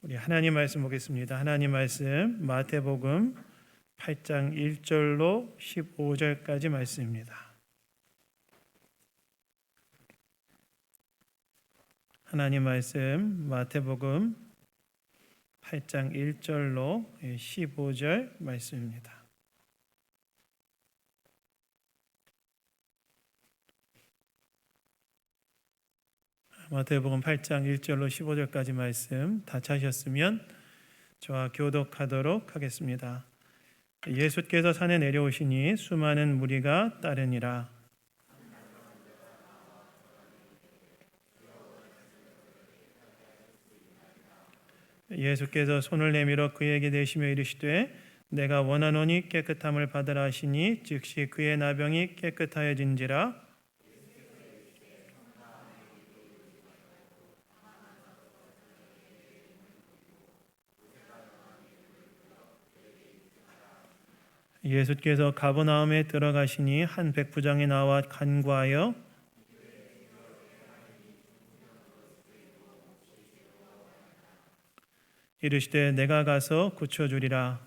우리 하나님 말씀 보겠습니다. 하나님 말씀 마태복음 8장 1절로 15절까지 말씀입니다. 하나님 말씀 마태복음 8장 1절로 15절 말씀입니다. 마태복음 8장 1절로 15절까지 말씀 다 찾으셨으면 저와 교독하도록 하겠습니다. 예수께서 산에 내려오시니 수많은 무리가 따르니라. 예수께서 손을 내밀어 그에게 대시며 이르시되 내가 원하노니 깨끗함을 받으라 하시니 즉시 그의 나병이 깨끗하여진지라. 예수께서 가버나움에 들어가시니 한 백부장이 나와 간구하여 이르시되 내가 가서 고쳐주리라.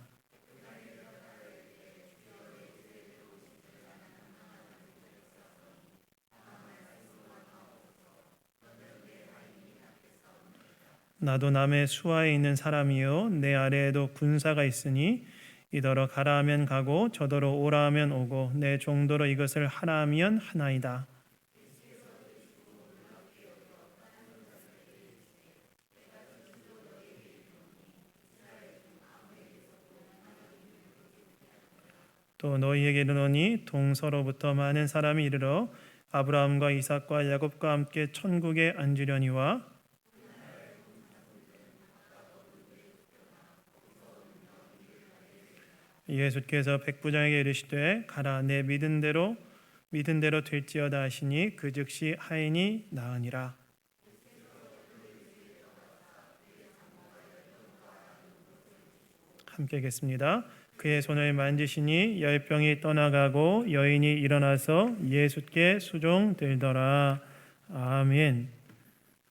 나도 남의 수하에 있는 사람이요 내 아래에도 군사가 있으니 이더러 가라 하면 가고 저더러 오라 하면 오고 내 종도로 이것을 하라 하면 하나이다. 또 너희에게 이르노니 동서로부터 많은 사람이 이르러 아브라함과 이삭과 야곱과 함께 천국에 앉으려니와 예수께서 백부장에게 이르시되 가라 내 믿은 대로 될지어다 하시니 그 즉시 하인이 나으니라. 함께 읽겠습니다. 그의 손을 만지시니 열병이 떠나가고 여인이 일어나서 예수께 수종들더라. 아멘.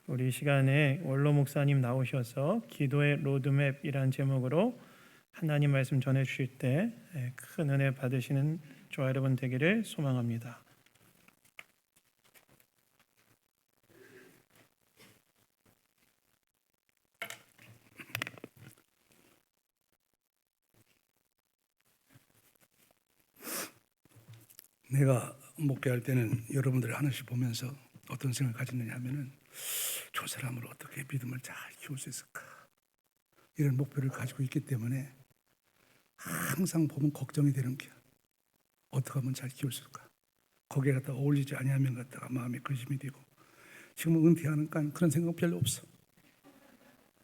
우리 시간에 원로 목사님 나오셔서 기도의 로드맵이란 제목으로 하나님 말씀 전해 주실 때 큰 은혜 받으시는 저와 여러분 되기를 소망합니다. 내가 목회할 때는 여러분들을 하나씩 보면서 어떤 생각을 가졌느냐 하면은 저 사람을 어떻게 믿음을 잘 키울 수 있을까 이런 목표를 가지고 있기 때문에 항상 보면 걱정이 되는 게 어떻게 하면 잘 키울 수 있을까. 거기에 갖다 어울리지 아니하면 갖다가 마음에 근심이 되고 지금 은퇴하니까 그런 생각 별로 없어.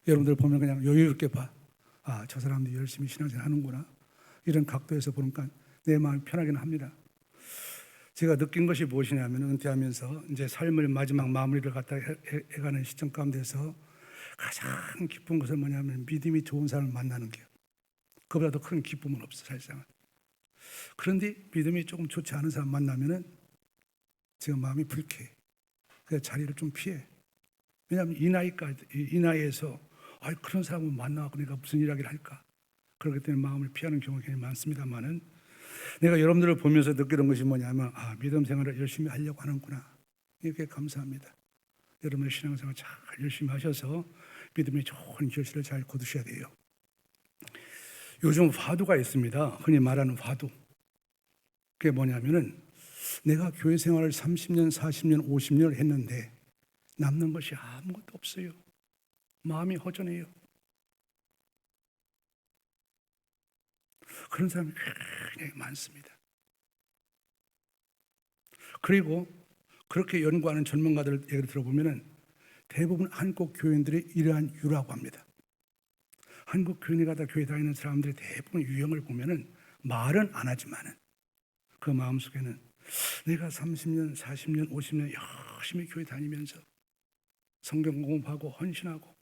여러분들 보면 그냥 여유롭게 봐. 아, 저 사람도 열심히 신앙생활 하는구나. 이런 각도에서 보니까 내 마음이 편하긴 합니다. 제가 느낀 것이 무엇이냐면 은퇴하면서 이제 삶을 마지막 마무리를 갖다 해가는 시점 가운데서 가장 기쁜 것은 뭐냐면 믿음이 좋은 사람을 만나는 게요. 그보다 더 큰 기쁨은 없어 사실상은. 그런데 믿음이 조금 좋지 않은 사람 만나면은 지금 마음이 불쾌해. 그래서 자리를 좀 피해. 왜냐하면 이 나이에서 그런 사람을 만나고 내가 무슨 이야기를 할까. 그렇기 때문에 마음을 피하는 경우가 굉장히 많습니다만은 내가 여러분들을 보면서 느끼는 것이 뭐냐면 믿음 생활을 열심히 하려고 하는구나. 이렇게 감사합니다. 여러분의 신앙생활 잘 열심히 하셔서 믿음의 좋은 결실을 잘 거두셔야 돼요. 요즘 화두가 있습니다. 흔히 말하는 화두. 그게 뭐냐면은 내가 교회 생활을 30년, 40년, 50년을 했는데 남는 것이 아무것도 없어요. 마음이 허전해요. 그런 사람이 굉장히 많습니다. 그리고 그렇게 연구하는 전문가들 얘기를 들어보면은 대부분 한국 교인들이 이러한 유라고 합니다. 한국 교인이 가다 교회 다니는 사람들이 대부분 유형을 보면은 말은 안 하지만은 그 마음속에는 내가 30년, 40년, 50년 열심히 교회 다니면서 성경 공부하고 헌신하고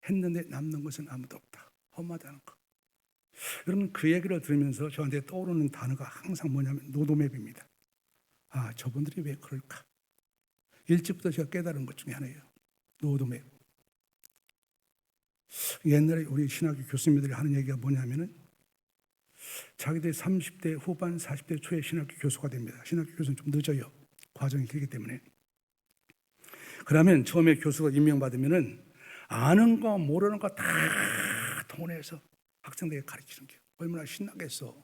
했는데 남는 것은 아무도 없다. 험하다는 거. 여러분 그 얘기를 들으면서 저한테 떠오르는 단어가 항상 뭐냐면 로드맵입니다. 저분들이 왜 그럴까? 일찍부터 제가 깨달은 것 중에 하나예요. 로드맵. 옛날에 우리 신학교 교수님들이 하는 얘기가 뭐냐면은 자기들이 30대 후반 40대 초에 신학교 교수가 됩니다. 신학교 교수는 좀 늦어요. 과정이 길기 때문에. 그러면 처음에 교수가 임명받으면은 아는 거 모르는 거 다 통해서 학생들에게 가르치는 게 얼마나 신나겠어.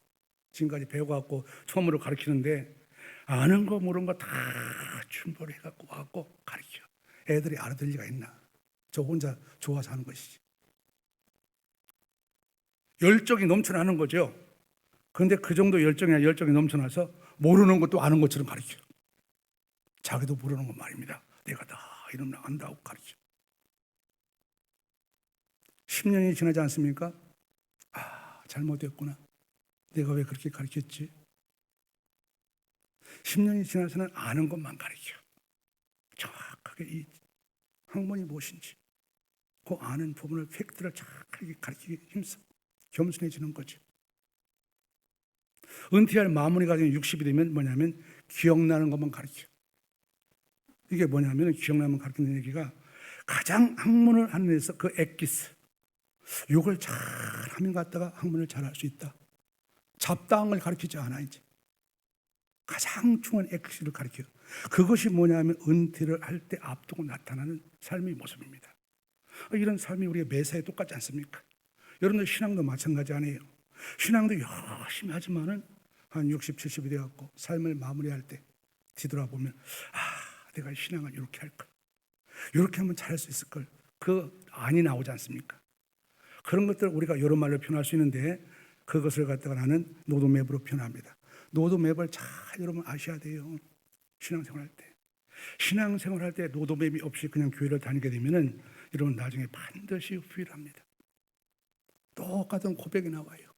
지금까지 배워갖고 처음으로 가르치는데 아는 거 모르는 거 다 준비를 해갖고 와갖고 가르쳐. 애들이 알아들 리가 있나. 저 혼자 좋아서 하는 것이지. 열정이 넘쳐나는 거죠. 그런데 그 정도 열정이 넘쳐나서 모르는 것도 아는 것처럼 가르쳐. 자기도 모르는 건 말입니다. 내가 다 이러면 안다고 가르쳐. 10년이 지나지 않습니까? 아, 잘못했구나. 내가 왜 그렇게 가르쳤지? 10년이 지나서는 아는 것만 가르쳐. 정확하게 이 학문이 무엇인지 그 아는 부분을 팩트를 정확하게 가르치기 힘써 겸손해지는 거죠. 은퇴할 마무리가 되면 60이 되면 뭐냐면 기억나는 것만 가르쳐. 이게 뭐냐면 기억나는 것 가르치는 얘기가 가장 학문을 하는 데서 그 엑기스 이걸 잘 하면 갖다가 학문을 잘 할 수 있다. 잡다한 걸 가르치지 않아. 이제 가장 중요한 엑기스를 가르쳐요. 그것이 뭐냐면 은퇴를 할 때 앞두고 나타나는 삶의 모습입니다. 이런 삶이 우리가 매사에 똑같지 않습니까? 여러분들 신앙도 마찬가지 아니에요. 신앙도 열심히 하지만은 한 60, 70이 되어갖고 삶을 마무리할 때 뒤돌아보면 아, 내가 신앙을 이렇게 할 걸. 이렇게 하면 잘할 수 있을 걸. 그 안이 나오지 않습니까? 그런 것들을 우리가 여러 말로 표현할 수 있는데 그것을 갖다가 나는 노드맵으로 표현합니다. 노드맵을 잘 여러분 아셔야 돼요. 신앙생활 할 때. 신앙생활 할 때 노드맵이 없이 그냥 교회를 다니게 되면은 여러분 나중에 반드시 후회를 합니다. 똑같은 고백이 나와요.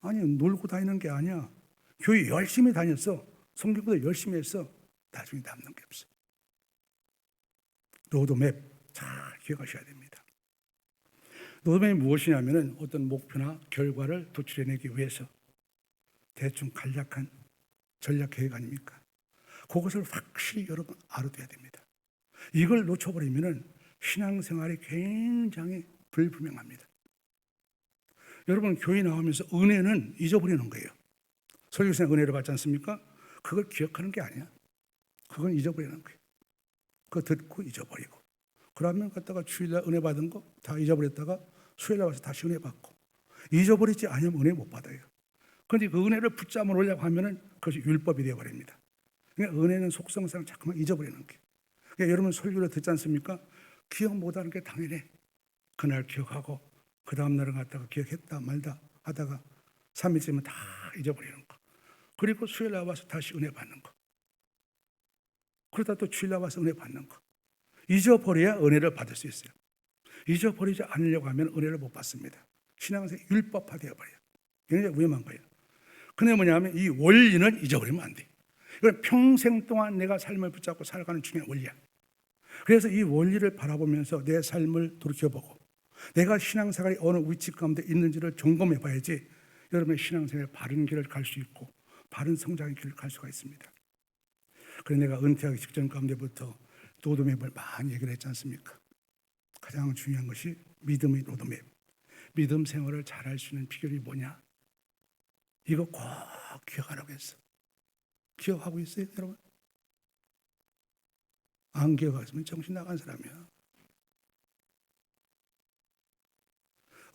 아니 놀고 다니는 게 아니야. 교회 열심히 다녔어. 성경도 열심히 했어. 나중에 남는 게 없어. 로드맵 잘 기억하셔야 됩니다. 로드맵이 무엇이냐면은 어떤 목표나 결과를 도출해내기 위해서 대충 간략한 전략 계획 아닙니까? 그것을 확실히 여러분 알아둬야 됩니다. 이걸 놓쳐버리면은 신앙생활이 굉장히 불분명합니다. 여러분 교회 나오면서 은혜는 잊어버리는 거예요. 설교생활 은혜를 받지 않습니까? 그걸 기억하는 게 아니야. 그건 잊어버리는 거예요. 그거 듣고 잊어버리고. 그러면 갔다가 주일날 은혜 받은 거 다 잊어버렸다가 수요일날 와서 다시 은혜 받고. 잊어버리지 않으면 은혜 못 받아요. 그런데 그 은혜를 붙잡으려고 하면은 그것이 율법이 되어버립니다. 그러니까 은혜는 속성상 자꾸만 잊어버리는 거예요. 그러니까 여러분 설교를 듣지 않습니까? 기억 못하는 게 당연해. 그날 기억하고 그 다음날은 갔다가 기억했다 말다 하다가 3일째면 다 잊어버리는 거. 그리고 수요일 나와서 다시 은혜 받는 거. 그러다 또 주일 나와서 은혜 받는 거. 잊어버려야 은혜를 받을 수 있어요. 잊어버리지 않으려고 하면 은혜를 못 받습니다. 신앙생활이 율법화되어 버려요. 굉장히 위험한 거예요. 근데 뭐냐면 이 원리는 잊어버리면 안 돼. 이건 평생 동안 내가 삶을 붙잡고 살아가는 중요한 원리야. 그래서 이 원리를 바라보면서 내 삶을 돌이켜보고 내가 신앙생활이 어느 위치 가운데 있는지를 점검해 봐야지 여러분의 신앙생활의 바른 길을 갈 수 있고 바른 성장의 길을 갈 수가 있습니다. 그래서 내가 은퇴하기 직전 가운데부터 로드맵을 많이 얘기를 했지 않습니까? 가장 중요한 것이 믿음의 로드맵. 믿음 생활을 잘할 수 있는 비결이 뭐냐? 이거 꼭 기억하라고 했어. 기억하고 있어요, 여러분? 안 기억하시면 정신 나간 사람이야.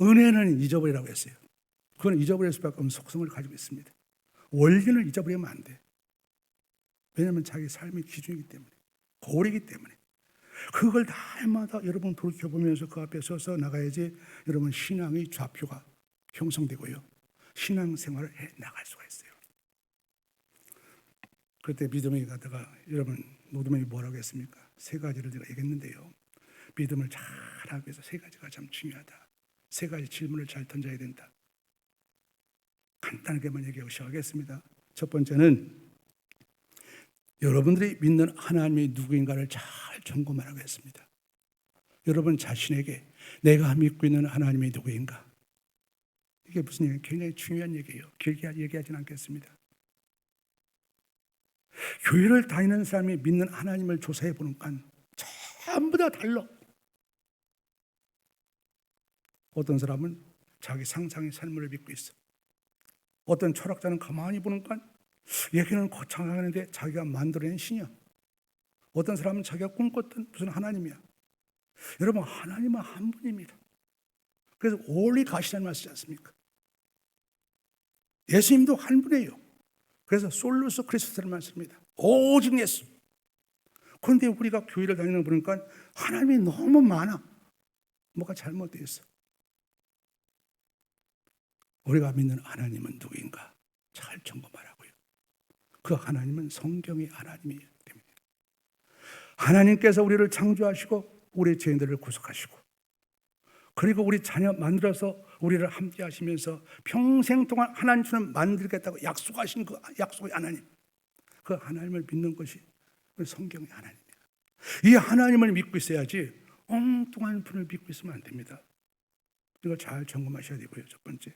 은혜는 잊어버리라고 했어요. 그건 잊어버릴 수밖에 없는 속성을 가지고 있습니다. 원리는 잊어버리면 안 돼. 왜냐하면 자기 삶의 기준이기 때문에, 고리이기 때문에. 그걸 날마다 여러분 돌이켜보면서 그 앞에 서서 나가야지 여러분 신앙의 좌표가 형성되고요. 신앙생활을 해 나갈 수가 있어요. 그때 믿음에 가다가 여러분 노드맨이 뭐라고 했습니까? 세 가지를 제가 얘기했는데요. 믿음을 잘하기 위해서 세 가지가 참 중요하다. 세 가지 질문을 잘 던져야 된다. 간단하게만 얘기하고 시작하겠습니다. 첫 번째는 여러분들이 믿는 하나님이 누구인가를 잘 점검하라고 했습니다. 여러분 자신에게 내가 믿고 있는 하나님이 누구인가? 이게 무슨 얘기예요? 굉장히 중요한 얘기예요. 길게 얘기하지는 않겠습니다. 교회를 다니는 사람이 믿는 하나님을 조사해 보니까 전부 다 달라. 어떤 사람은 자기 상상의 삶을 믿고 있어. 어떤 철학자는 가만히 보니까 얘기는 거창하는데 자기가 만들어낸 신이야. 어떤 사람은 자기가 꿈꿨던 무슨 하나님이야. 여러분, 하나님은 한 분입니다. 그래서 올리 가시라는 말 쓰지 않습니까? 예수님도 한 분이에요. 그래서 솔루스 크리스토스라는 말 씁니다. 오직 예수. 그런데 우리가 교회를 다니는 거 보니까 하나님이 너무 많아. 뭐가 잘못되어 있어. 우리가 믿는 하나님은 누구인가? 잘 점검하라고요. 그 하나님은 성경의 하나님이기 때문에. 하나님께서 우리를 창조하시고 우리 죄인들을 구속하시고 그리고 우리 자녀 만들어서 우리를 함께 하시면서 평생 동안 하나님처럼 만들겠다고 약속하신 그 약속의 하나님, 그 하나님을 믿는 것이 성경의 하나님입니다. 이 하나님을 믿고 있어야지 엉뚱한 분을 믿고 있으면 안 됩니다. 이거 잘 점검하셔야 되고요. 첫 번째,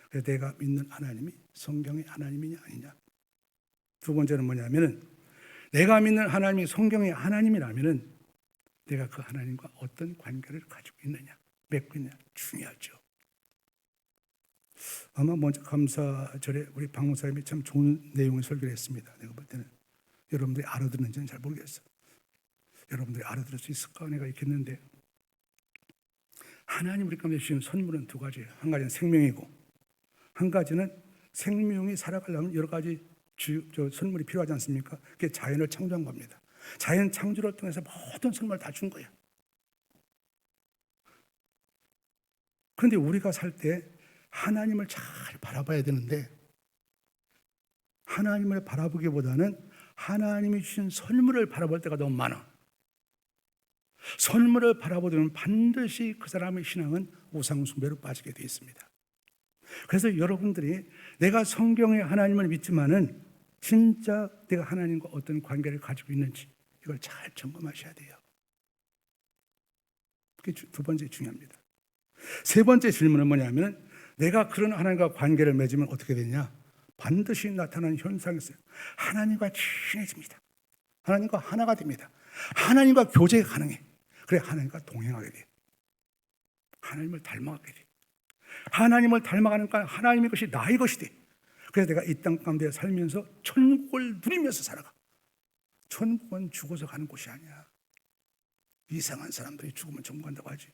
그래서 내가 믿는 하나님이 성경의 하나님이냐 아니냐. 두 번째는 뭐냐면은 내가 믿는 하나님이 성경의 하나님이라면은 내가 그 하나님과 어떤 관계를 가지고 있느냐, 맺고 있느냐 중요하죠. 아마 먼저 감사절에 우리 박 목사님이 참 좋은 내용의 설교를 했습니다. 내가 볼 때는 여러분들이 알아듣는지는 잘 모르겠어. 여러분들이 알아들을 수 있을까 내가 이렇게 했는데, 하나님 우리 가운데 주신 선물은 두 가지예요. 한 가지는 생명이고 한 가지는 생명이 살아가려면 여러 가지 선물이 필요하지 않습니까? 그게 자연을 창조한 겁니다. 자연 창조를 통해서 모든 선물을 다 준 거예요. 그런데 우리가 살 때 하나님을 잘 바라봐야 되는데, 하나님을 바라보기보다는 하나님이 주신 선물을 바라볼 때가 너무 많아. 선물을 바라보면 반드시 그 사람의 신앙은 우상숭배로 빠지게 되어 있습니다. 그래서 여러분들이 내가 성경의 하나님을 믿지만은 진짜 내가 하나님과 어떤 관계를 가지고 있는지 이걸 잘 점검하셔야 돼요. 그게 두 번째 중요합니다. 세 번째 질문은 뭐냐면, 내가 그런 하나님과 관계를 맺으면 어떻게 되냐? 반드시 나타나는 현상이 있어요. 하나님과 친해집니다. 하나님과 하나가 됩니다. 하나님과 교제 가능해. 그래, 하나님과 동행하게 돼. 하나님을 닮아가게 돼. 하나님을 닮아가니까 하나님의 것이 나의 것이 돼. 그래서 내가 이 땅 가운데 살면서 천국을 누리면서 살아가. 천국은 죽어서 가는 곳이 아니야. 이상한 사람들이 죽으면 천국 간다고 하지.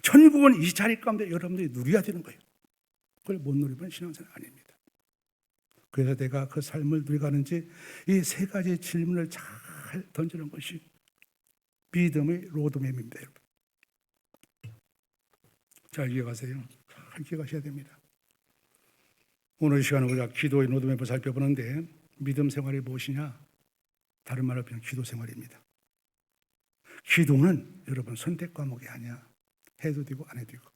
천국은 이 자리 가운데 여러분들이 누려야 되는 거예요. 그걸 못 누리면 신앙생활 아닙니다. 그래서 내가 그 삶을 누려가는지 이 세 가지 질문을 잘 던지는 것이 믿음의 로드맵입니다. 여러분, 잘 기억하세요. 잘 기억하셔야 됩니다. 오늘 이 시간에 우리가 기도의 로드맵을 살펴보는데, 믿음 생활이 무엇이냐? 다른 말로 그냥 기도 생활입니다. 기도는 여러분 선택 과목이 아니야. 해도 되고 안 해도 되고.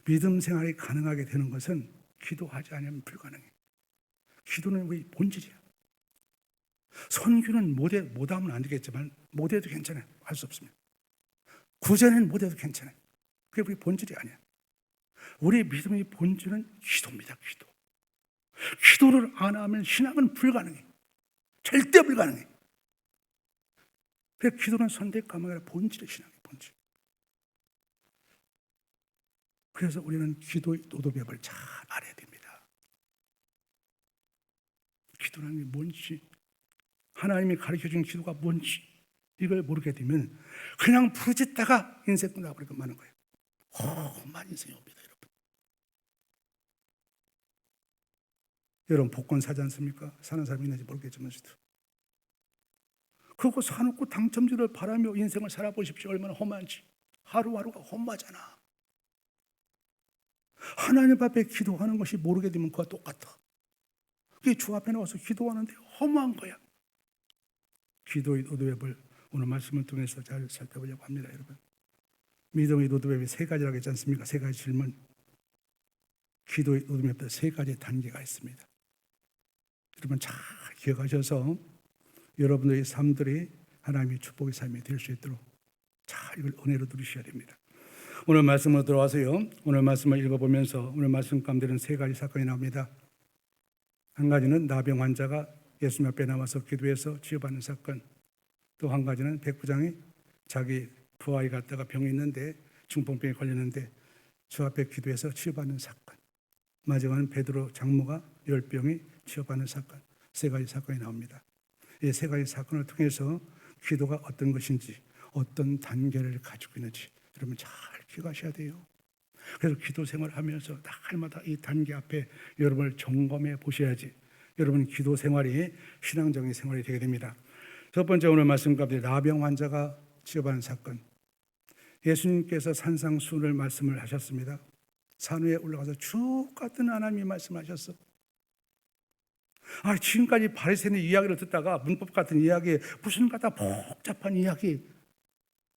믿음 생활이 가능하게 되는 것은 기도하지 않으면 불가능해. 기도는 우리 본질이야. 선교는 못하면 안 되겠지만 못해도 괜찮아요. 할 수 없습니다. 구제는 못해도 괜찮아요. 그게 우리 본질이 아니야. 우리 믿음의 본질은 기도입니다. 기도. 기도를 안 하면 신앙은 불가능해. 절대 불가능해. 그래서 기도는 선택 과목이 아니라 본질의 신앙의 본질. 그래서 우리는 기도의 로드맵을 잘 알아야 됩니다. 기도라는 게 뭔지, 하나님이 가르쳐준 기도가 뭔지 이걸 모르게 되면 그냥 부르짖다가 인생 끝나버리고 마는 거예요. 험한 인생이 옵니다. 여러분 복권 사지 않습니까? 사는 사람이 있는지 모르겠지만 그거 사놓고 당첨주를 바라며 인생을 살아보십시오. 얼마나 험한지. 하루하루가 험하잖아. 하나님 앞에 기도하는 것이 모르게 되면 그와 똑같아. 그게 주 앞에 나와서 기도하는데 허무한 거야. 기도의 로드맵을 오늘 말씀을 통해서 잘 살펴보려고 합니다. 여러분, 믿음의 로드맵이 세 가지라고 했지 않습니까? 세 가지 질문. 기도의 로드맵에 세 가지 단계가 있습니다. 여러분 잘 기억하셔서 여러분들의 삶들이 하나님의 축복의 삶이 될 수 있도록 잘 이걸 은혜로 누리셔야 됩니다. 오늘 말씀으로 들어와서요, 오늘 말씀을 읽어보면서 오늘 말씀 가운데는 세 가지 사건이 나옵니다. 한 가지는 나병 환자가 예수님 앞에 나와서 기도해서 치유받는 사건, 또 한 가지는 백부장이 자기 부하에 갔다가 병이 있는데 중풍병에 걸렸는데 주 앞에 기도해서 치유받는 사건, 마지막은 베드로 장모가 열병이 치유받는 사건, 세 가지 사건이 나옵니다. 이 세 가지 사건을 통해서 기도가 어떤 것인지, 어떤 단계를 가지고 있는지 여러분 잘 기억하셔야 돼요. 그래서 기도 생활을 하면서 날마다 이 단계 앞에 여러분을 점검해 보셔야지 여러분 기도 생활이 신앙적인 생활이 되게 됩니다. 첫 번째 오늘 말씀 가운데 나병 환자가 치유받는 사건. 예수님께서 산상수훈을 말씀을 하셨습니다. 산 위에 올라가서 주 같은 하나님이 말씀하셨어. 지금까지 바리새인의 이야기를 듣다가 문법 같은 이야기, 무슨 갖다 복잡한 이야기,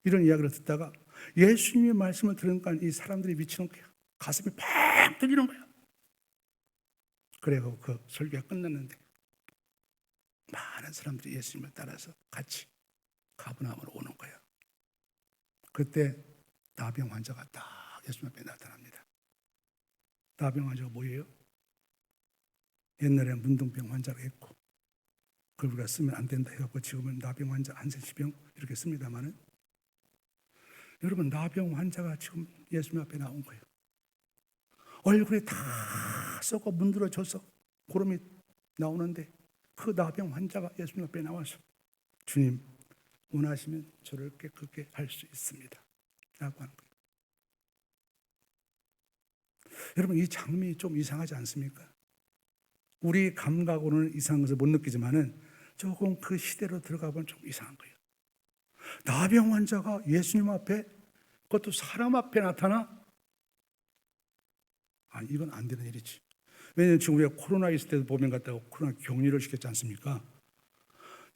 이런 이야기를 듣다가 예수님의 말씀을 들으니까 이 사람들이 미치는 거야. 가슴이 팍 뚫리는 거야. 그래서 그 설교가 끝났는데 많은 사람들이 예수님을 따라서 같이 가버나움으로 오는 거야. 그때 나병 환자가 딱 예수님 앞에 나타납니다. 나병 환자가 뭐예요? 옛날에 문둥병 환자가 있고 그걸 우리가 쓰면 안 된다 해갖고 지금은 나병 환자, 한센시병 이렇게 씁니다만은 여러분 나병 환자가 지금 예수님 앞에 나온 거예요. 얼굴이 다 썩어 문드러져서 고름이 나오는데 그 나병 환자가 예수님 앞에 나와서 주님 원하시면 저를 깨끗게 할 수 있습니다 라고 하는 거예요. 여러분 이 장면이 좀 이상하지 않습니까? 우리 감각으로는 이상한 것을 못 느끼지만은 조금 그 시대로 들어가 보면 좀 이상한 거예요. 나병 환자가 예수님 앞에, 그것도 사람 앞에 나타나? 이건 안 되는 일이지. 왜냐하면 지금 우리가 코로나 있을 때도 보면 갔다가 코로나 격리를 시켰지 않습니까?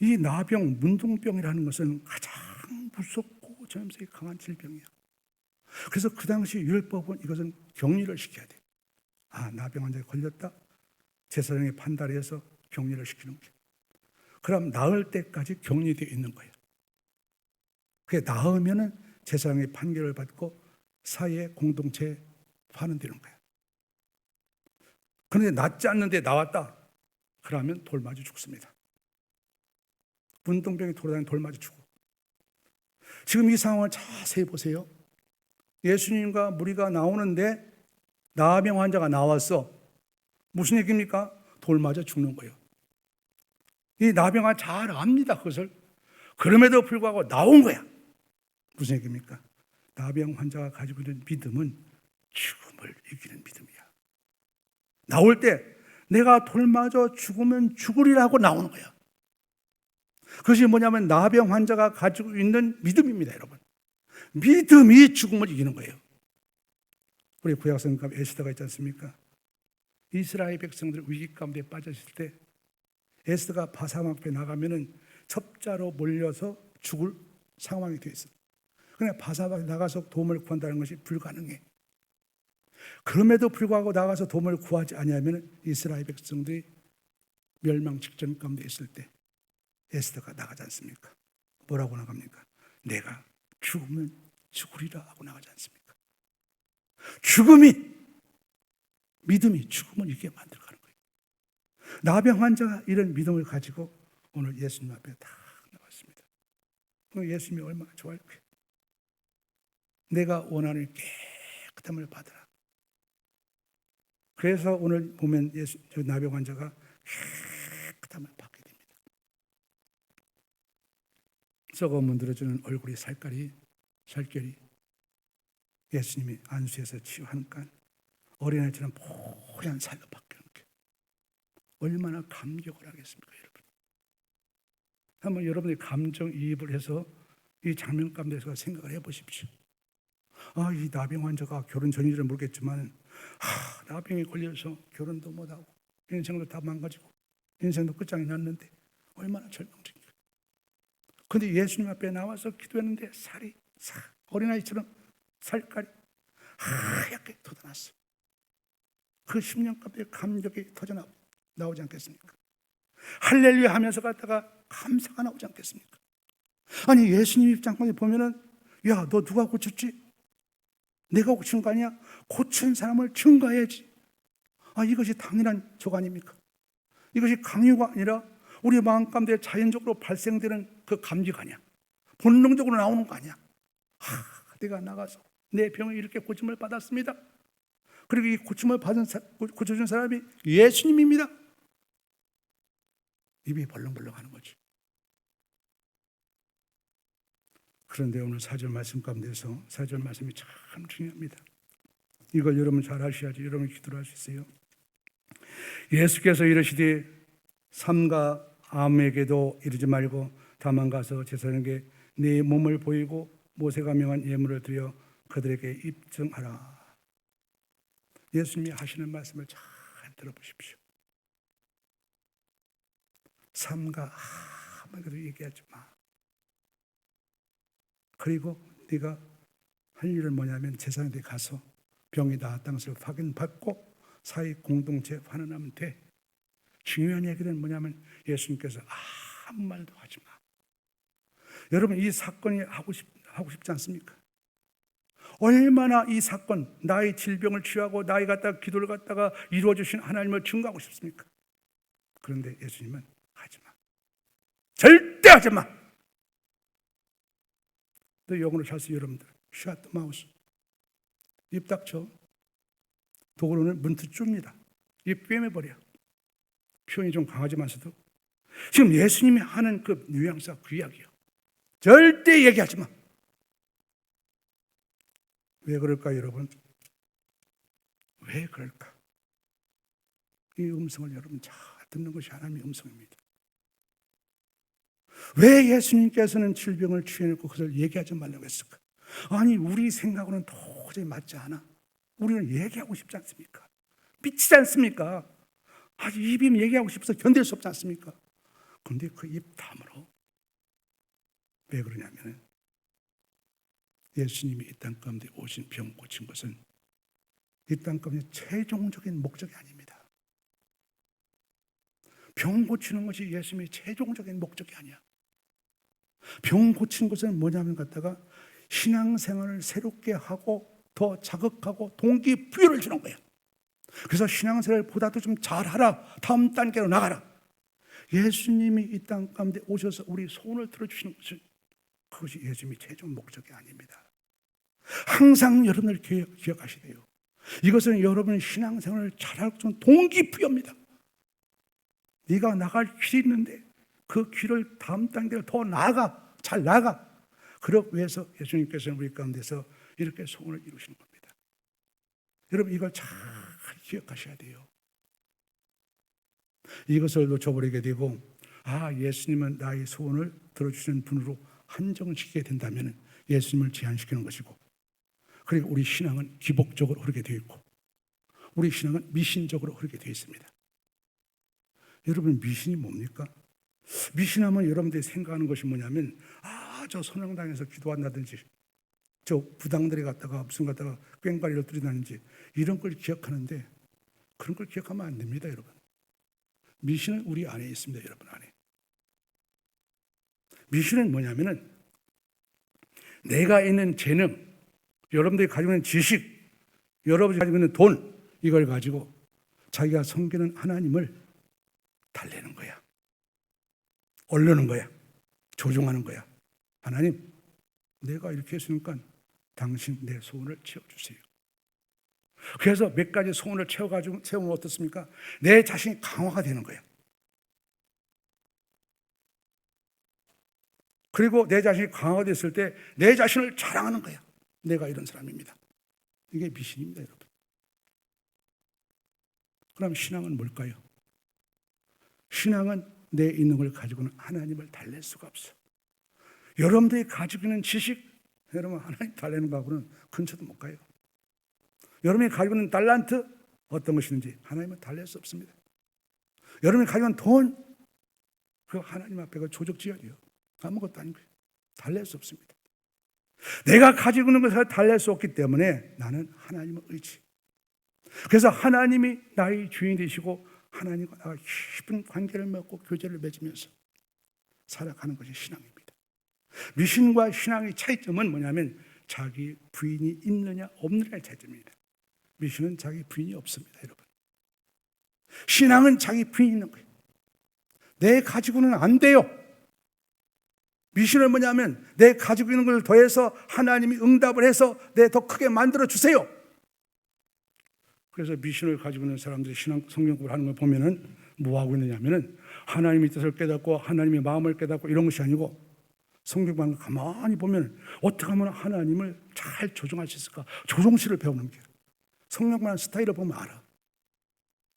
이 나병, 문둥병이라는 것은 가장 무섭고 전염성이 강한 질병이야. 그래서 그 당시 율법은 이것은 격리를 시켜야 돼. 나병 환자에 걸렸다? 제사장이 판단해서 격리를 시키는 거예요. 그럼 나을 때까지 격리되어 있는 거예요. 그게 나으면은 제사장의 판결을 받고 사회 공동체에 파는되는 거예요. 그런데 낫지 않는데 나왔다. 그러면 돌 맞아 죽습니다. 문둥병이 돌아다니는 돌 맞아 죽어. 지금 이 상황을 자세히 보세요. 예수님과 무리가 나오는데 나병 환자가 나왔어. 무슨 얘기입니까? 돌 맞아 죽는 거예요. 이 나병 환자 잘 압니다. 그것을. 그럼에도 불구하고 나온 거야. 무슨 얘기입니까? 나병 환자가 가지고 있는 믿음은 죽음을 이기는 믿음이야. 나올 때 내가 돌 맞아 죽으면 죽으리라고 나오는 거야. 그것이 뭐냐면 나병 환자가 가지고 있는 믿음입니다, 여러분. 믿음이 죽음을 이기는 거예요. 우리 구약성경 에스더가 있지 않습니까? 이스라엘 백성들 위기 가운데 빠졌을 때 에스더가 바삼 앞에 나가면은 첩자로 몰려서 죽을 상황이 되어 있어요. 그냥 바삼 앞에 나가서 도움을 구한다는 것이 불가능해. 그럼에도 불구하고 나가서 도움을 구하지 아니하면 이스라엘 백성들이 멸망 직전 가운데 있을 때 에스더가 나가지 않습니까? 뭐라고 나갑니까? 내가 죽으면 죽으리라 하고 나가지 않습니까? 믿음이 죽음을 이기게 만들어가는 거예요. 나병 환자가 이런 믿음을 가지고 오늘 예수님 앞에 다 나왔습니다. 예수님이 얼마나 좋아할까요? 내가 원하는 깨끗함을 받아라. 그래서 오늘 보면 나병 환자가 깨끗함을 받게 됩니다. 썩어 문드러지는 얼굴이 살결이 예수님이 안수해서 치유하니까 어린아이처럼 뽀얀 살로 바뀌는 거예요. 얼마나 감격을 하겠습니까, 여러분? 한번 여러분이 감정이입을 해서 이 장면 가운데서 생각을 해보십시오. 이 나병 환자가 결혼 전인지는 모르겠지만 나병에 걸려서 결혼도 못하고 인생도 다 망가지고 인생도 끝장이 났는데 얼마나 절망적인가. 그런데 예수님 앞에 나와서 기도했는데 살이 어린아이처럼 살깔이 하얗게 돋아났어. 그 10년 가운데 감격이 터져나오지 않겠습니까? 할렐루야 하면서 갔다가 감사가 나오지 않겠습니까? 아니 예수님 입장까지 보면은 야, 너 누가 고쳤지? 내가 고친 거 아니야? 고친 사람을 증거해야지. 이것이 당연한 족 아닙니까? 이것이 강요가 아니라 우리 마음 가운데 자연적으로 발생되는 그 감격 아니야? 본능적으로 나오는 거 아니야? 내가 나가서 내 병을 이렇게 고침을 받았습니다. 그리고 이 고침을 고쳐준 사람이 예수님입니다. 입이 벌렁벌렁 하는 거지. 그런데 오늘 4절 말씀 가운데서 4절 말씀이 참 중요합니다. 이걸 여러분 잘 아셔야지 여러분 기도를 할 수 있어요. 예수께서 이르시되 삼가 아무에게도 이르지 말고 다만 가서 제사장에게 네 몸을 보이고 모세가 명한 예물을 드려 그들에게 입증하라. 예수님이 하시는 말씀을 잘 들어보십시오. 삼가 아무에게도 얘기하지 마. 그리고 네가 할 일은 뭐냐면 제사장한테 가서 병이 나았다는 것을 확인받고 사회 공동체 환원하면 돼. 중요한 얘기는 뭐냐면 예수님께서 아무 말도 하지 마. 여러분 이 사건이 하고 싶지 않습니까? 얼마나 이 사건, 나의 질병을 치유하고 나의 갖다가 기도를 갖다가 이루어 주신 하나님을 증거하고 싶습니까? 그런데 예수님은 하지 마. 절대 하지 마. 또 영어로 잘 쓰요 여러분들. Shut the mouth. 입 닥쳐. 독어로는 문트 줍니다. 입 꿰매버려. 표현이 좀 강하지만서도 지금 예수님이 하는 그 뉘앙스가 그 이야기예요. 절대 얘기하지 마. 왜 그럴까 여러분? 왜 그럴까? 이 음성을 여러분 잘 듣는 것이 하나님의 음성입니다. 왜 예수님께서는 질병을 치유해놓고 그것을 얘기하지 말라고 했을까? 아니 우리 생각으로는 도저히 맞지 않아. 우리는 얘기하고 싶지 않습니까? 미치지 않습니까? 아주 입이 얘기하고 싶어서 견딜 수 없지 않습니까? 그런데 그 입 다물어. 왜 그러냐면 예수님이 이 땅 가운데 오신 병 고친 것은 이 땅 가운데 최종적인 목적이 아닙니다. 병 고치는 것이 예수님의 최종적인 목적이 아니야. 병 고치는 것은 뭐냐면 갖다가 신앙생활을 새롭게 하고 더 자극하고 동기부여를 주는 거예요. 그래서 신앙생활보다도 좀 잘하라. 다음 단계로 나가라. 예수님이 이 땅 가운데 오셔서 우리 소원을 들어주시는 것은 그것이 예수님의 최종 목적이 아닙니다. 항상 여러분을 기억하시래요. 이것은 여러분의 신앙생활을 잘할 수 있는 동기부여입니다. 네가 나갈 길이 있는데 그 길을 다음 단계로 더 나아가. 잘 나가. 그러기 위해서 예수님께서는 우리 가운데서 이렇게 소원을 이루시는 겁니다. 여러분 이걸 잘 기억하셔야 돼요. 이것을 놓쳐버리게 되고 예수님은 나의 소원을 들어주시는 분으로 한정시키게 된다면 예수님을 제한시키는 것이고 그리고 우리 신앙은 기복적으로 흐르게 되어 있고 우리 신앙은 미신적으로 흐르게 되어 있습니다. 여러분 미신이 뭡니까? 미신하면 여러분들이 생각하는 것이 뭐냐면 저 선영당에서 기도한다든지 저 부당들이 갔다가 무슨 갔다가 꽹과리를 뚫린다든지 이런 걸 기억하는데 그런 걸 기억하면 안 됩니다. 여러분 미신은 우리 안에 있습니다. 여러분 안에 미신은 뭐냐면은 내가 있는 재능 여러분들이 가지고 있는 지식 여러분이 가지고 있는 돈 이걸 가지고 자기가 섬기는 하나님을 달래는 거야. 얼르는 거야. 조종하는 거야. 하나님 내가 이렇게 했으니까 당신 내 소원을 채워주세요. 그래서 몇 가지 소원을 채우면 어떻습니까? 내 자신이 강화가 되는 거야. 그리고 내 자신이 강화가 됐을 때 내 자신을 자랑하는 거야. 내가 이런 사람입니다. 이게 미신입니다, 여러분. 그럼 신앙은 뭘까요? 신앙은 내 있는 걸 가지고는 하나님을 달랠 수가 없어. 여러분들이 가지고 있는 지식, 여러분 하나님 달래는 거하고는 근처도 못 가요. 여러분이 가지고 있는 달란트 어떤 것이든지 하나님은 달랠 수 없습니다. 여러분이 가지고 있는 돈, 그 하나님 앞에 그 조적지연이요. 아무것도 아닌 거예요. 달랠 수 없습니다. 내가 가지고 있는 것을 달랠 수 없기 때문에 나는 하나님의 의지. 그래서 하나님이 나의 주인이 되시고 하나님과 나와 깊은 관계를 맺고 교제를 맺으면서 살아가는 것이 신앙입니다. 미신과 신앙의 차이점은 뭐냐면 자기 부인이 있느냐 없느냐의 차이점입니다. 미신은 자기 부인이 없습니다. 여러분. 신앙은 자기 부인이 있는 거예요. 내 가지고는 안 돼요. 미신은 뭐냐면 내 가지고 있는 걸 더해서 하나님이 응답을 해서 내 더 크게 만들어 주세요. 그래서 미신을 가지고 있는 사람들이 신앙 성경 공부를 하는 걸 보면은 뭐 하고 있느냐면은 하나님의 뜻을 깨닫고 하나님의 마음을 깨닫고 이런 것이 아니고 성경만 가만히 보면 어떻게 하면 하나님을 잘 조종할 수 있을까? 조종실을 배우는 게 성경만 스타일을 보면 알아.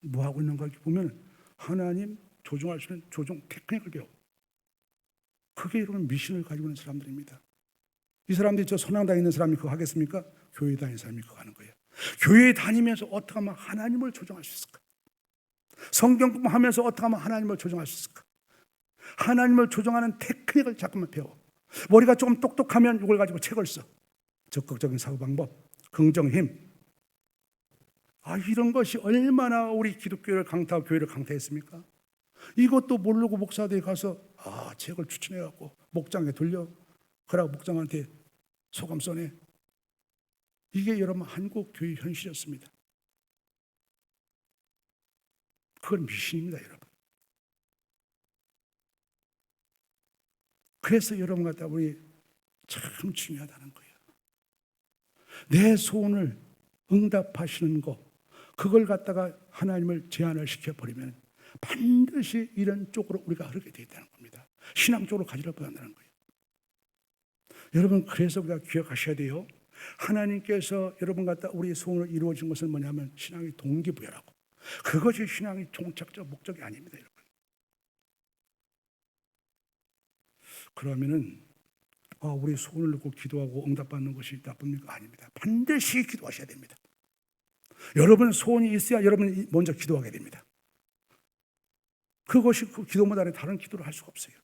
뭐 하고 있는가 보면 하나님 조종할 수 있는 조종 테크닉을 배워. 그게 여러분 미신을 가지고 있는 사람들입니다. 이 사람들이 저 선왕당에 있는 사람이 그거 하겠습니까? 교회 다니는 사람이 그거 하는 거예요. 교회에 다니면서 어떻게 하면 하나님을 조종할 수 있을까? 성경 공부하면서 어떻게 하면 하나님을 조종할 수 있을까? 하나님을 조종하는 테크닉을 자꾸만 배워. 머리가 조금 똑똑하면 이걸 가지고 책을 써. 적극적인 사고방법, 긍정 힘. 이런 것이 얼마나 우리 기독교를 강타하고 교회를 강타했습니까? 이것도 모르고 목사들이 가서 책을 추천해갖고 목장에 돌려. 그러고 목장한테 소감 써내. 이게 여러분 한국 교회 현실이었습니다. 그건 미신입니다, 여러분. 그래서 여러분 갖다 우리 참 중요하다는 거예요. 내 소원을 응답하시는 거, 그걸 갖다가 하나님을 제한을 시켜버리면 반드시 이런 쪽으로 우리가 흐르게 되어 있다는 겁니다. 신앙 쪽으로 가지려고 한다는 거예요. 여러분, 그래서 우리가 기억하셔야 돼요. 하나님께서 여러분 갖다 우리 소원을 이루어진 것은 뭐냐면 신앙의 동기부여라고. 그것이 신앙의 종착적 목적이 아닙니다, 여러분. 그러면은 우리 소원을 놓고 기도하고 응답받는 것이 나쁩니까? 아닙니다. 반드시 기도하셔야 됩니다. 여러분 소원이 있어야 여러분이 먼저 기도하게 됩니다. 그것이 그 기도보다는 다른 기도를 할 수가 없어요.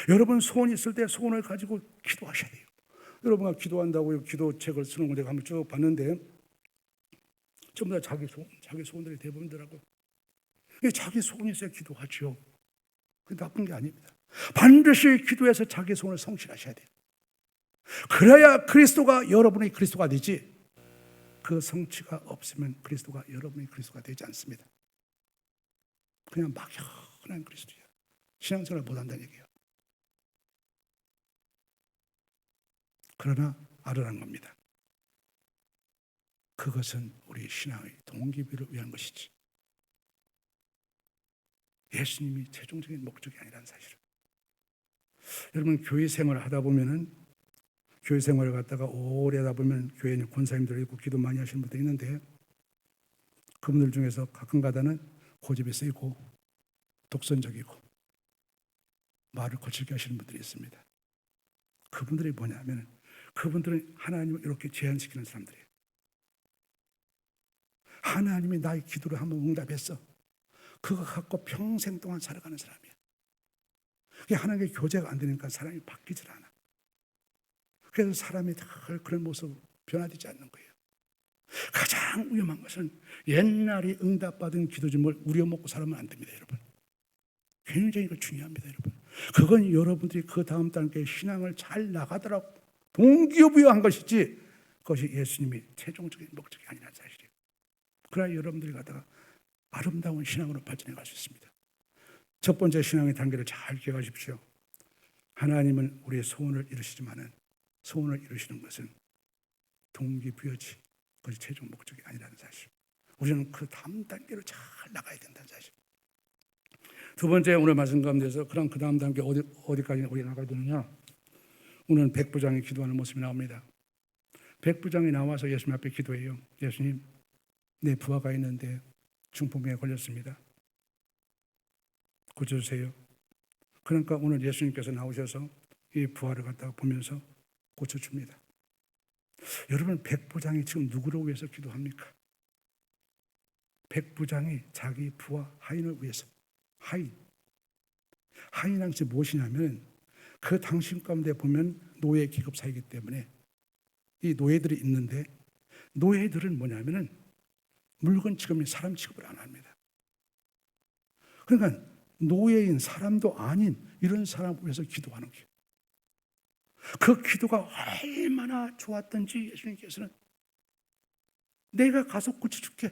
여러분 소원이 있을 때 소원을 가지고 기도하셔야 돼요. 여러분가 기도한다고 기도책을 쓰는 거 내가 한번 쭉 봤는데 전부 다 자기 소원들이 대부분더라고요. 자기 소원이 있어야 기도하죠. 그게 나쁜 게 아닙니다. 반드시 기도해서 자기 소원을 성실하셔야 돼요. 그래야 그리스도가 여러분의 그리스도가 되지, 그 성취가 없으면 그리스도가 여러분의 그리스도가 되지 않습니다. 그냥 막연한 그리스도예요. 신앙생활을 못한다는 얘기예요. 그러나 알으라는 겁니다. 그것은 우리 신앙의 동기부여를 위한 것이지 예수님이 최종적인 목적이 아니라는 사실을. 여러분 교회 생활을 하다 보면은 교회 생활을 갖다가 오래 하다 보면 교회에 권사님들 있고 기도 많이 하시는 분들 있는데 그분들 중에서 가끔가다는 고집이 세고 독선적이고 말을 거칠게 하시는 분들이 있습니다. 그분들이 뭐냐면 그분들은 하나님을 이렇게 제한시키는 사람들이에요. 하나님이 나의 기도를 한번 응답했어. 그거 갖고 평생 동안 살아가는 사람이야. 그게 하나님께 교제가 안 되니까 사람이 바뀌질 않아. 그래서 사람이 다 그런 모습으로 변화되지 않는 거예요. 가장 위험한 것은 옛날에 응답받은 기도짐을 우려먹고 살면 안 됩니다, 여러분. 굉장히 중요합니다, 여러분. 그건 여러분들이 그 다음 단계의 신앙을 잘 나가더라고 동기부여한 것이지 그것이 예수님이 최종적인 목적이 아니라는 사실이에요. 그래야 여러분들이 가다가 아름다운 신앙으로 발전해 갈 수 있습니다. 첫 번째 신앙의 단계를 잘 기억하십시오. 하나님은 우리의 소원을 이루시지만은 소원을 이루시는 것은 동기부여지 그것이 최종 목적이 아니라는 사실. 우리는 그 다음 단계로 잘 나가야 된다는 사실. 두 번째 오늘 말씀 가운데서 그럼 그 다음 단계 어디까지 우리 나가야 되느냐? 오늘은 백부장이 기도하는 모습이 나옵니다. 백부장이 나와서 예수님 앞에 기도해요. 예수님, 내 부하가 있는데 중풍병에 걸렸습니다. 고쳐주세요. 그러니까 오늘 예수님께서 나오셔서 이 부하를 갖다가 보면서 고쳐줍니다. 여러분 백부장이 지금 누구를 위해서 기도합니까? 백부장이 자기 부하 하인을 위해서. 하인이라는 것이 무엇이냐면 그 당신 가운데 보면 노예 기급사이기 때문에 이 노예들이 있는데 노예들은 뭐냐면은 물건 취급이 사람 취급을 안 합니다. 그러니까 노예인 사람도 아닌 이런 사람을 위해서 기도하는 거예요. 그 기도가 얼마나 좋았던지 예수님께서는 내가 가서 고쳐줄게.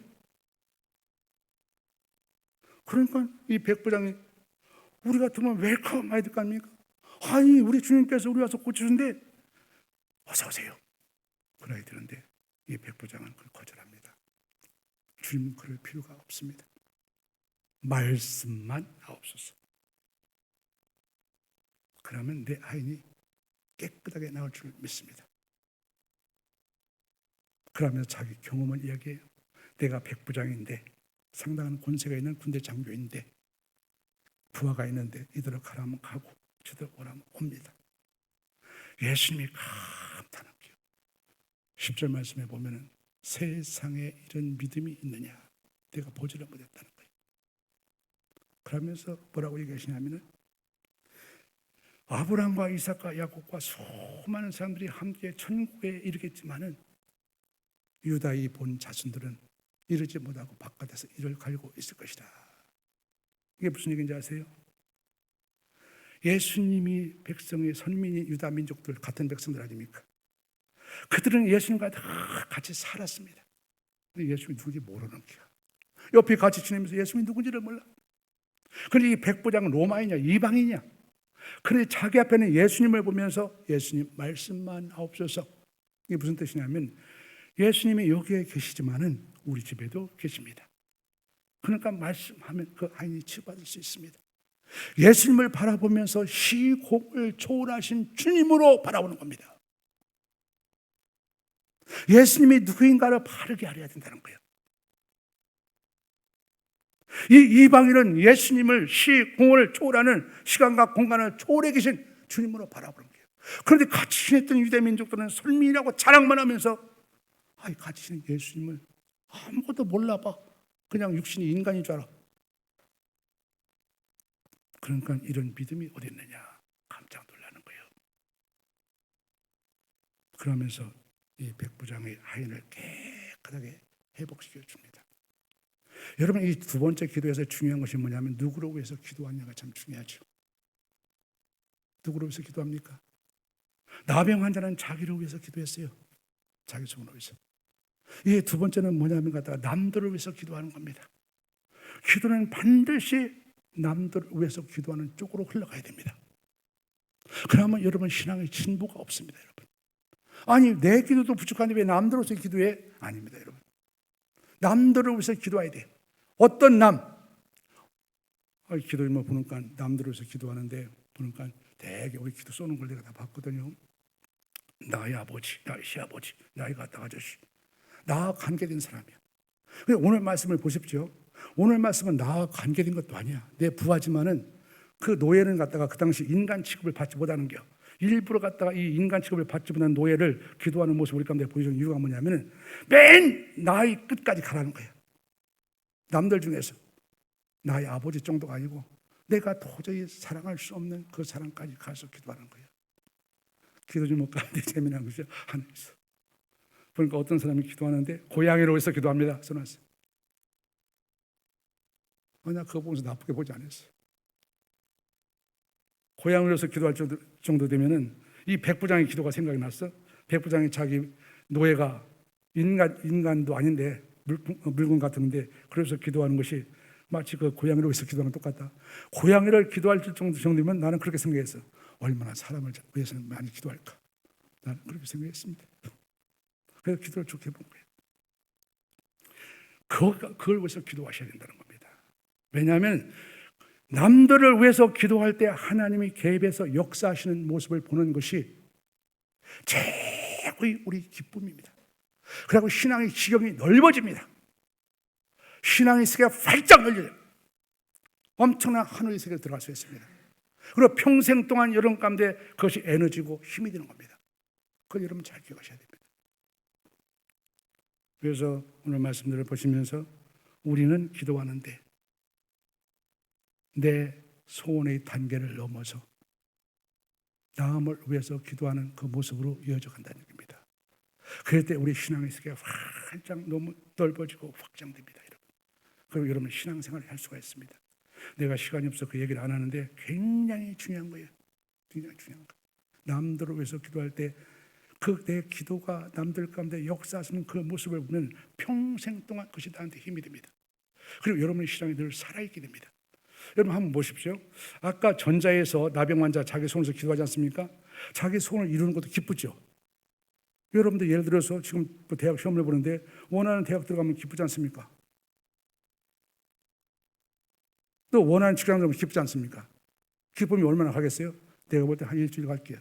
그러니까 이 백부장이 우리 같으면 웰컴 해야 될 거 아닙니까? 아니 우리 주님께서 우리 와서 고쳐준대 어서 오세요. 그래야 되는데 이 백부장은 그걸 거절합니다. 주님 그럴 필요가 없습니다. 말씀만 하옵소서. 그러면 내 아인이 깨끗하게 나올 줄 믿습니다. 그러면서 자기 경험을 이야기해요. 내가 백부장인데, 상당한 권세가 있는 군대 장교인데, 부하가 있는데 이대로 가라면 가고 저대로 오라면 옵니다. 예수님이 감탄한 거예요. 10절 말씀에 보면은 세상에 이런 믿음이 있느냐, 내가 보지를 못했다는 거예요. 그러면서 뭐라고 얘기하시냐면은 아브라함과 이삭과 야곱과 수많은 사람들이 함께 천국에 이르겠지만은 유다의 본 자손들은 이르지 못하고 바깥에서 이를 갈고 있을 것이다. 이게 무슨 얘기인지 아세요? 예수님이 백성의 선민이 유다 민족들 같은 백성들 아닙니까? 그들은 예수님과 다 같이 살았습니다. 근데 예수님이 누군지 모르는 거야. 옆에 같이 지내면서 예수님이 누군지를 몰라. 그런데 이 백부장은 로마이냐 이방이냐? 그런데 자기 앞에는 예수님을 보면서 예수님 말씀만 하옵소서. 이게 무슨 뜻이냐면 예수님이 여기에 계시지만은 우리 집에도 계십니다. 그러니까 말씀하면 그 아인이 치유받을 수 있습니다. 예수님을 바라보면서 시공을 초월하신 주님으로 바라보는 겁니다. 예수님이 누구인가를 바르게 알아야 된다는 거예요. 이 이방인은 예수님을 시공을 초월하는 시간과 공간을 초월해 계신 주님으로 바라보는 거예요. 그런데 같이 지냈던 유대 민족들은 선민이라고 자랑만 하면서 같이 지낸 예수님을 아무것도 몰라봐. 그냥 육신이 인간인 줄 알아. 그러니까 이런 믿음이 어디 있느냐 깜짝 놀라는 거예요. 그러면서 이 백부장의 하인을 깨끗하게 회복시켜 줍니다. 여러분, 이 두 번째 기도에서 중요한 것이 뭐냐면 누구를 위해서 기도하냐가 참 중요하죠. 누구를 위해서 기도합니까? 나병 환자는 자기를 위해서 기도했어요. 자기 소원을 위해서. 이 두 번째는 뭐냐면 남들을 위해서 기도하는 겁니다. 기도는 반드시 남들을 위해서 기도하는 쪽으로 흘러가야 됩니다. 그러면 여러분 신앙의 진보가 없습니다. 여러분, 아니 내 기도도 부족한데 왜 남들을 위해서 기도해? 아닙니다. 여러분, 남들을 위해서 기도해야 돼. 어떤 남? 기도를 보니까 남들을 위해서 기도하는데 보니까 되게 우리 기도 쏘는 걸 내가 다 봤거든요. 나의 아버지, 나의 시아버지, 나의 가딱 아저씨, 나와 관계된 사람이야. 오늘 말씀을 보십시오. 오늘 말씀은 나와 관계된 것도 아니야. 내 부하지만은 그 노예는 갖다가 그 당시 인간 취급을 받지 못하는 겨. 일부러 갖다가 이 인간 취급을 받지 못한 노예를 기도하는 모습을 우리 가운데 보여주는 이유가 뭐냐면은 맨 나의 끝까지 가라는 거야. 남들 중에서 나의 아버지 정도가 아니고 내가 도저히 사랑할 수 없는 그 사랑까지 가서 기도하는 거야. 기도 제목 가운데 재미난 것이 하나 있어. 그러니까 어떤 사람이 기도하는데 고양이를 위해서 기도합니다. 써놨어요. 나 그거 보면서 나쁘게 보지 않았어. 고향을 위해서 기도할 정도 되면은 이 백부장의 기도가 생각이 났어. 백부장이 자기 노예가 인간도 아닌데 물건 같은데 그래서 기도하는 것이 마치 그 고양이를 위해서 기도하는 똑같다. 고양이를 기도할 정도면 나는 그렇게 생각했어. 얼마나 사람을 위해서 많이 기도할까. 나는 그렇게 생각했습니다. 그래서 기도를 좋게 본 거예요. 그걸 위해서 기도하셔야 된다는 겁니다. 왜냐하면 남들을 위해서 기도할 때 하나님이 개입해서 역사하시는 모습을 보는 것이 최고의 우리 기쁨입니다. 그리고 신앙의 지경이 넓어집니다. 신앙의 세계가 활짝 열려요. 엄청난 하늘의 세계에 들어갈 수 있습니다. 그리고 평생 동안 여러분 가운데 그것이 에너지고 힘이 되는 겁니다. 그걸 여러분 잘 기억하셔야 됩니다. 그래서 오늘 말씀들을 보시면서 우리는 기도하는데 내 소원의 단계를 넘어서 남을 위해서 기도하는 그 모습으로 이어져 간다는 얘기입니다. 그럴 때 우리 신앙의 세계가 활짝 너무 넓어지고 확장됩니다. 여러분. 그리고 여러분 신앙생활을 할 수가 있습니다. 내가 시간이 없어 그 얘기를 안 하는데 굉장히 중요한 거예요. 굉장히 중요한 거. 남들을 위해서 기도할 때 그 내 기도가 남들 가운데 역사하시는 그 모습을 보면 평생 동안 그것이 나한테 힘이 됩니다. 그리고 여러분의 신앙이 늘 살아있게 됩니다. 여러분 한번 보십시오. 아까 전자에서 나병 환자 자기 소원에서 기도하지 않습니까? 자기 소원을 이루는 것도 기쁘죠. 여러분들 예를 들어서 지금 대학 시험을 보는데 원하는 대학 들어가면 기쁘지 않습니까? 또 원하는 직장 가면 기쁘지 않습니까? 기쁨이 얼마나 가겠어요? 내가 볼 때 한 일주일 갈게요.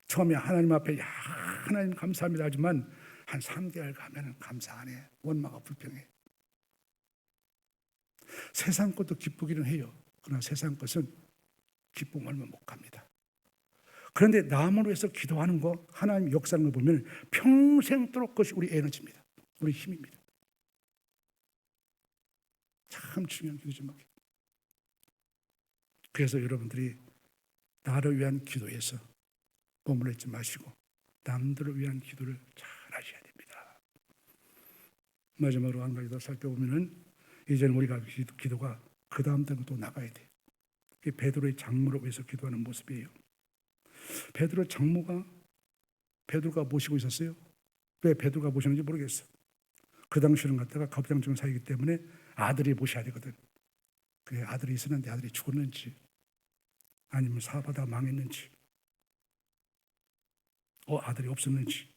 처음에 하나님 앞에 야 하나님 감사합니다 하지만 한 3개월 가면 감사 안 해. 원망과 불평해. 세상 것도 기쁘기는 해요. 그러나 세상 것은 기쁨 얼마 못 갑니다. 그런데 남으로 해서 기도하는 거, 하나님 역사하는 거 보면 평생도록 그것이 우리 에너지입니다. 우리 힘입니다. 참 중요한 기도 제목이에요. 그래서 여러분들이 나를 위한 기도에서 머물러 있지 마시고 남들을 위한 기도를 잘 하셔야 됩니다. 마지막으로 한 가지 더 살펴보면은 이제는 우리가 기도가 그 다음 단계 또 나가야 돼요. 이게 베드로의 장모를 위해서 기도하는 모습이에요. 베드로 장모가 베드로가 모시고 있었어요. 왜 베드로가 모셨는지 모르겠어. 그 당시는 갖다가 갑장증 사이기 때문에 아들이 모셔야 되거든. 그 아들이 있었는데 아들이 죽었는지 아니면 사업하다 망했는지 아들이 없었는지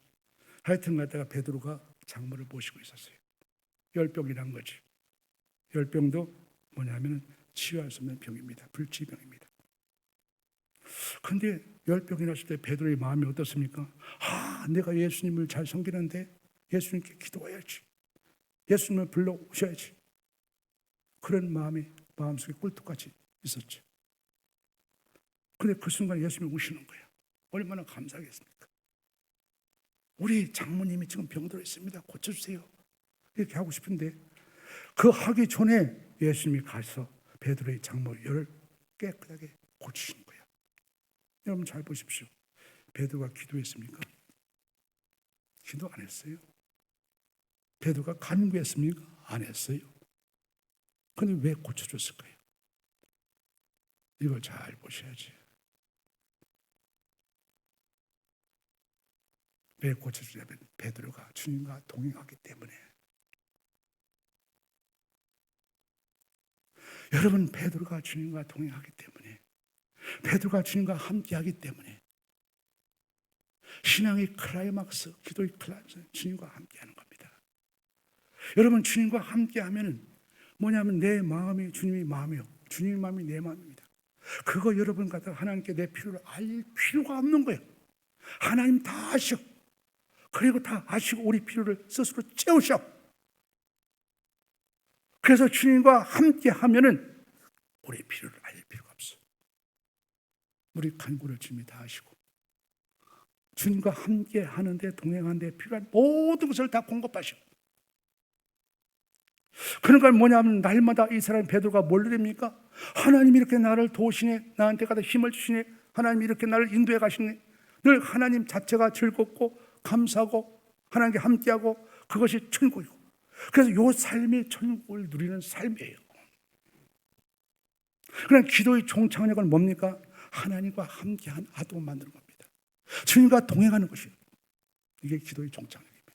하여튼 갖다가 베드로가 장모를 모시고 있었어요. 열병이란 거지. 열병도 뭐냐면 치유할 수 없는 병입니다. 불치병입니다. 그런데 열병이 났을 때 베드로의 마음이 어떻습니까? 내가 예수님을 잘 섬기는데 예수님께 기도해야지. 예수님을 불러오셔야지. 그런 마음이 마음속에 꿀떡같이 있었죠. 그런데 그 순간 예수님이 오시는 거예요. 얼마나 감사하겠습니까? 우리 장모님이 지금 병들어 있습니다. 고쳐주세요. 이렇게 하고 싶은데 그 하기 전에 예수님이 가서 베드로의 장모를 깨끗하게 고치신 거예요. 여러분 잘 보십시오. 베드로가 기도했습니까? 기도 안 했어요. 베드로가 간구했습니까? 안 했어요. 그런데 왜 고쳐줬을까요? 이걸 잘 보셔야지. 왜 고쳐주냐면 베드로가 주님과 동행하기 때문에. 여러분 베드로가 주님과 동행하기 때문에, 베드로가 주님과 함께하기 때문에 신앙의 클라이막스, 기도의 클라이막스, 주님과 함께하는 겁니다. 여러분 주님과 함께하면은 뭐냐면 내 마음이 주님의 마음이요, 주님의 마음이 내 마음입니다. 그거 여러분 갖다가 하나님께 내 필요를 알 필요가 없는 거예요. 하나님 다 아셔. 그리고 다 아시고 우리 필요를 스스로 채우셔. 그래서 주님과 함께 하면은 우리 필요를 알 필요가 없어. 우리 간구를 주님이 다 아시고 주님과 함께 하는데 동행하는데 필요한 모든 것을 다 공급하시고. 그러니까 뭐냐면 날마다 이 사람 베드로가 뭘 누립니까? 하나님이 이렇게 나를 도우시네, 나한테 가다 힘을 주시네, 하나님이 이렇게 나를 인도해 가시네. 늘 하나님 자체가 즐겁고 감사하고 하나님께 함께하고 그것이 천국이고, 그래서 이 삶이 천국을 누리는 삶이에요. 그럼 기도의 종착역은 뭡니까? 하나님과 함께한 아도 만드는 겁니다. 주님과 동행하는 것이에요. 이게 기도의 종착역입니다.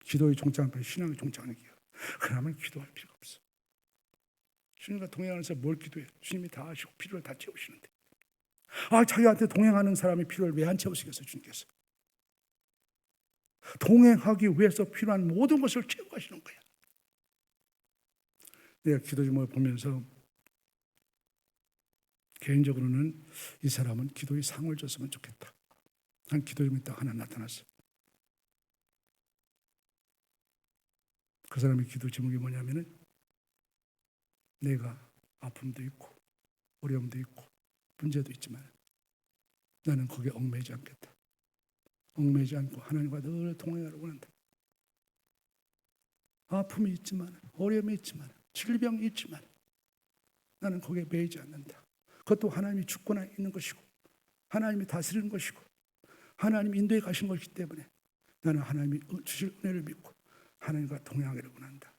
기도의 종착역은 신앙의 종착역이에요. 그러면 기도할 필요가 없어. 주님과 동행하면서 뭘 기도해? 주님이 다 아시고 필요를 다 채우시는데, 자기한테 동행하는 사람이 필요를 왜 안 채우시겠어요? 주님께서 동행하기 위해서 필요한 모든 것을 채워가시는 거야. 내가 기도 제목을 보면서 개인적으로는 이 사람은 기도의 상을 줬으면 좋겠다. 난 기도 제목이 딱 하나 나타났어. 그 사람의 기도 제목이 뭐냐면은 내가 아픔도 있고 어려움도 있고 문제도 있지만 나는 거기에 얽매이지 않겠다. 얽매이지 않고 하나님과 늘 동행하려고 한다. 아픔이 있지만, 어려움이 있지만, 질병이 있지만 나는 거기에 매이지 않는다. 그것도 하나님이 주권에 있는 것이고 하나님이 다스리는 것이고 하나님이 인도해 가신 것이기 때문에 나는 하나님이 주실 은혜를 믿고 하나님과 동행하기를 원한다.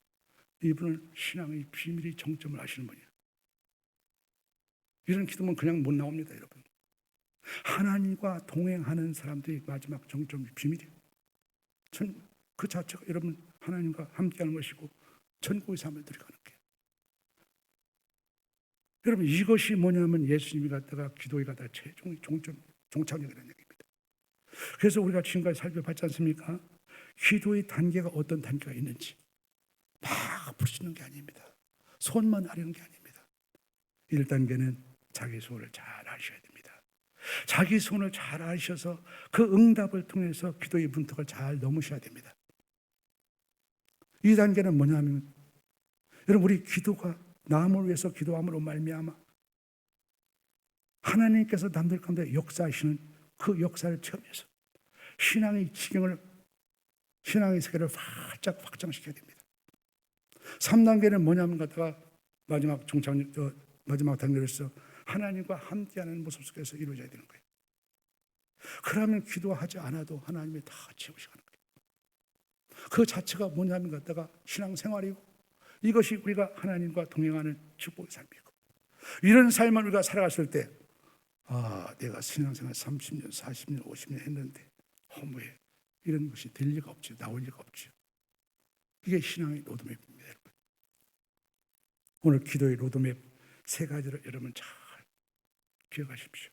이분은 신앙의 비밀의 정점을 아시는 분이에요. 이런 기도면 그냥 못 나옵니다, 여러분. 하나님과 동행하는 사람들이 마지막 정점이 비밀이에요. 그 자체가 여러분 하나님과 함께하는 것이고 천국의 삶을 들어가는 거예요. 여러분 이것이 뭐냐면 예수님이 갖다가 기도에 갖다가 최종의 종착역이라는 얘기입니다. 그래서 우리가 지금까지 살펴봤지 않습니까? 기도의 단계가 어떤 단계가 있는지 막 부르시는 게 아닙니다. 손만 하려는 게 아닙니다. 1단계는 자기 손을 잘 아셔야 됩니다. 자기 손을 잘 아셔서 그 응답을 통해서 기도의 문턱을 잘 넘으셔야 됩니다. 2단계는 뭐냐면, 여러분, 우리 기도가 남을 위해서 기도함으로 말미암아 하나님께서 남들 가운데 역사하시는 그 역사를 체험해서 신앙의 지경을, 신앙의 세계를 활짝 확장시켜야 됩니다. 3단계는 뭐냐면 갖다가 마지막 단계로서 하나님과 함께하는 모습 속에서 이루어져야 되는 거예요. 그러면 기도하지 않아도 하나님이 다 채우시는 거예요. 그 자체가 뭐냐면 갖다가 신앙생활이고, 이것이 우리가 하나님과 동행하는 축복의 삶이고, 이런 삶을 우리가 살아갔을 때, 내가 신앙생활 30년, 40년, 50년 했는데 허무해. 이런 것이 될 리가 없죠. 나올 리가 없죠. 이게 신앙의 로드맵입니다, 여러분. 오늘 기도의 로드맵 3가지를 여러분 잘 기억하십시오.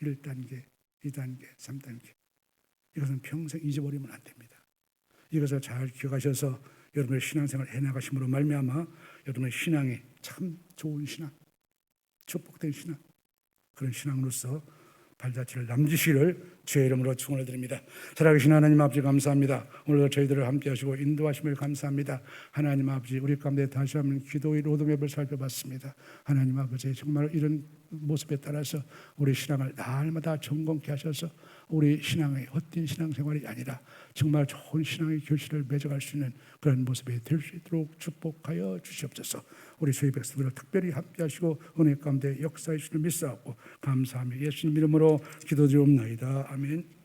1단계, 2단계, 3단계. 이것은 평생 잊어버리면 안 됩니다. 이것을 잘 기억하셔서 여러분의 신앙생활을 해나가심으로 말미암아 여러분의 신앙이 참 좋은 신앙, 축복된 신앙, 그런 신앙으로서 발자취를 남기시기를 주의 이름으로 축원을 드립니다. 살아계신 하나님 아버지 감사합니다. 오늘도 저희들을 함께 하시고 인도하심을 감사합니다. 하나님 아버지, 우리 가운데 다시 한번 기도의 로드맵을 살펴봤습니다. 하나님 아버지, 정말 이런 모습에 따라서 우리 신앙을 날마다 점검케 하셔서 우리 신앙의 헛된 신앙생활이 아니라 정말 좋은 신앙의 결실을 맺어갈 수 있는 그런 모습이 될 수 있도록 축복하여 주시옵소서. 우리 주의 백성들을 특별히 함께 하시고 은혜 가운데 역사해 주시는 믿사옵고 감사하며 예수님 이름으로 기도드리옵나이다. 아멘.